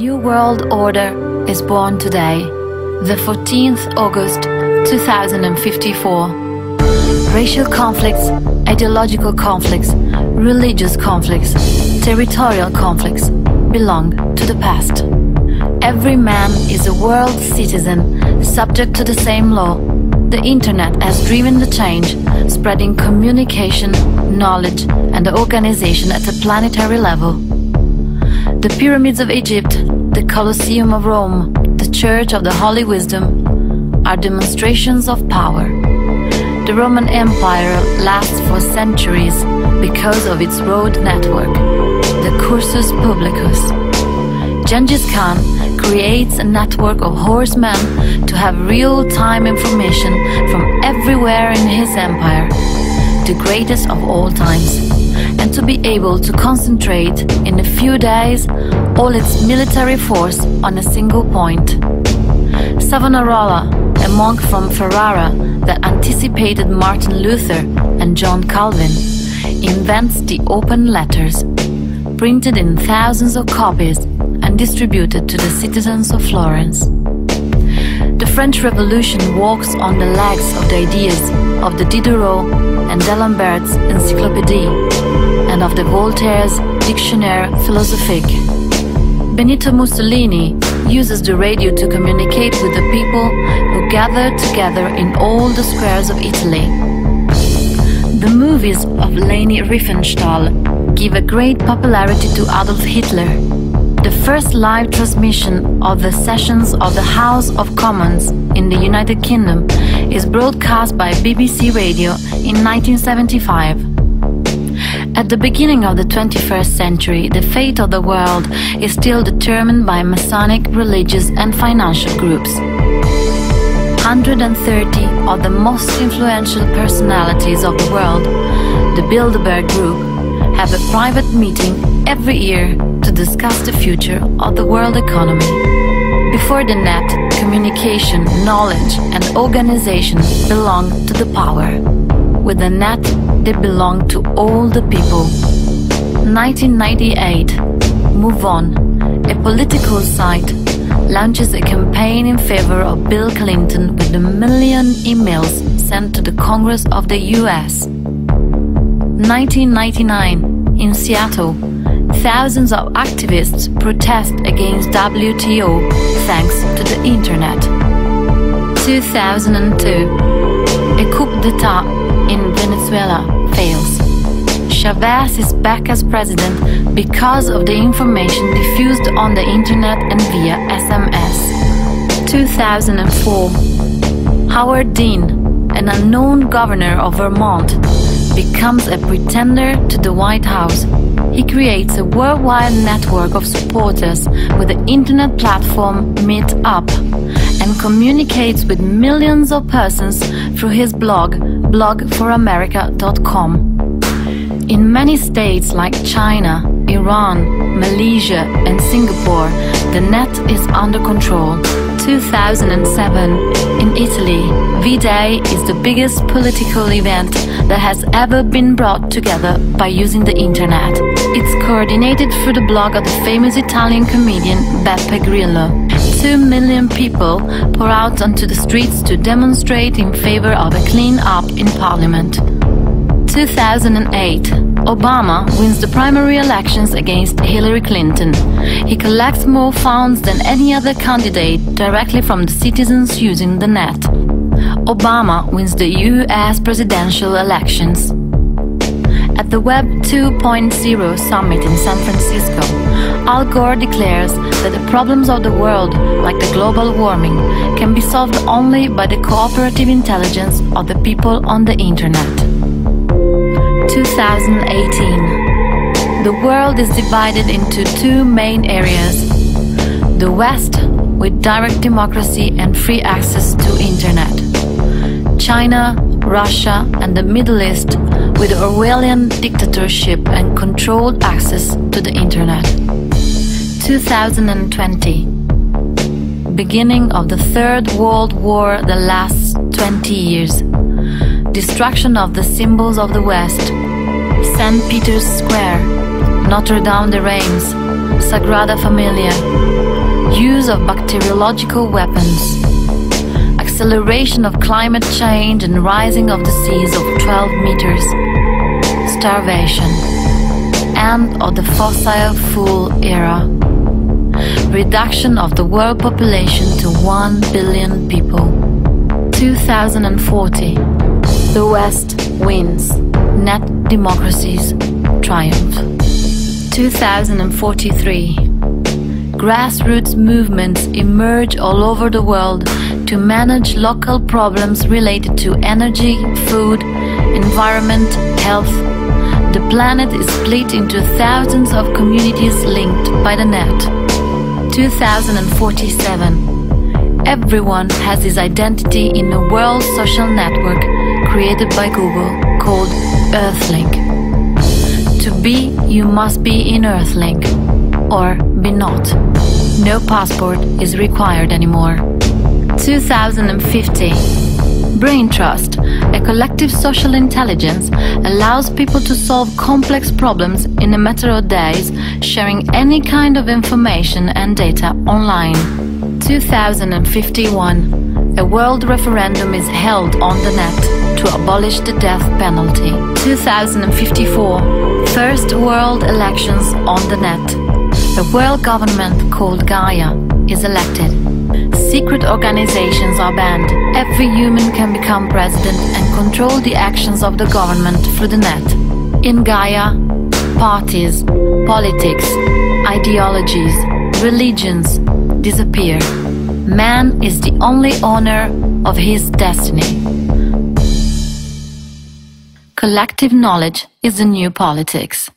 new world order is born today, the 14th August 2054. Racial conflicts, ideological conflicts, religious conflicts, territorial conflicts belong to the past. Every man is a world citizen, subject to the same law. The internet has driven the change, spreading communication, knowledge and organization at a planetary level. The pyramids of Egypt, the Colosseum of Rome, the Church of the Holy Wisdom are demonstrations of power. The Roman Empire lasts for centuries because of its road network, the Cursus Publicus. Genghis Khan creates a network of horsemen to have real-time information from everywhere in his empire, the greatest of all times, and to be able to concentrate in a few days all its military force on a single point. Savonarola, a monk from Ferrara that anticipated Martin Luther and John Calvin, invents the open letters, printed in thousands of copies and distributed to the citizens of Florence. The French Revolution walks on the legs of the ideas of the Diderot and d'Alembert's Encyclopédie and of the Voltaire's Dictionnaire Philosophique. Benito Mussolini uses the radio to communicate with the people who gather together in all the squares of Italy. The movies of Leni Riefenstahl give a great popularity to Adolf Hitler. The first live transmission of the sessions of the House of Commons in the United Kingdom is broadcast by BBC Radio in 1975. At the beginning of the 21st century, the fate of the world is still determined by Masonic, religious and financial groups. 130 of the most influential personalities of the world, the Bilderberg Group, have a private meeting every year to discuss the future of the world economy. Before the net, communication, knowledge and organization belong to the power. With the net, they belong to all the people. 1998, Move On, a political site, launches a campaign in favor of Bill Clinton with 1 million emails sent to the Congress of the US. 1999, in Seattle, thousands of activists protest against WTO thanks to the internet. 2002, a coup d'etat in Venezuela fails. Chavez is back as president because of the information diffused on the internet and via SMS. 2004, Howard Dean, an unknown governor of Vermont, becomes a pretender to the White House. He creates a worldwide network of supporters with the internet platform Meetup and communicates with millions of persons through his blog, blogforamerica.com. In many states like China, Iran, Malaysia and Singapore, the net is under control. 2007, in Italy, V-Day is the biggest political event that has ever been brought together by using the internet. It's coordinated through the blog of the famous Italian comedian Beppe Grillo. 2 million people pour out onto the streets to demonstrate in favor of a clean-up in parliament. 2008, Obama wins the primary elections against Hillary Clinton. He collects more funds than any other candidate directly from the citizens using the net. Obama wins the US presidential elections. At the Web 2.0 summit in San Francisco, Al Gore declares that the problems of the world, like the global warming, can be solved only by the cooperative intelligence of the people on the internet. 2018. The world is divided into two main areas. The West, with direct democracy and free access to internet. China, Russia and the Middle East, with Orwellian dictatorship and controlled access to the internet. 2020. Beginning of the Third World War that lasts 20 years. Destruction of the symbols of the West. St. Peter's Square, Notre Dame de Reims, Sagrada Familia, use of bacteriological weapons, acceleration of climate change and rising of the seas of 12 meters, starvation, end of the fossil fuel era, reduction of the world population to 1 billion people. 2040, the West wins, net democracies triumph. 2043, grassroots movements emerge all over the world to manage local problems related to energy, food, environment, health. The planet is split into thousands of communities linked by the net. 2047, everyone has his identity in a world social network created by Google called Earthlink. To be, you must be in Earthlink, or be not. No passport is required anymore. 2050, Brain Trust, a collective social intelligence, allows people to solve complex problems in a matter of days, sharing any kind of information and data online. 2051, a world referendum is held on the net to abolish the death penalty. 2054, first world elections on the net. A world government called Gaia is elected. Secret organizations are banned. Every human can become president and control the actions of the government through the net. In Gaia, parties, politics, ideologies, religions disappear. Man is the only owner of his destiny. Collective knowledge is the new politics.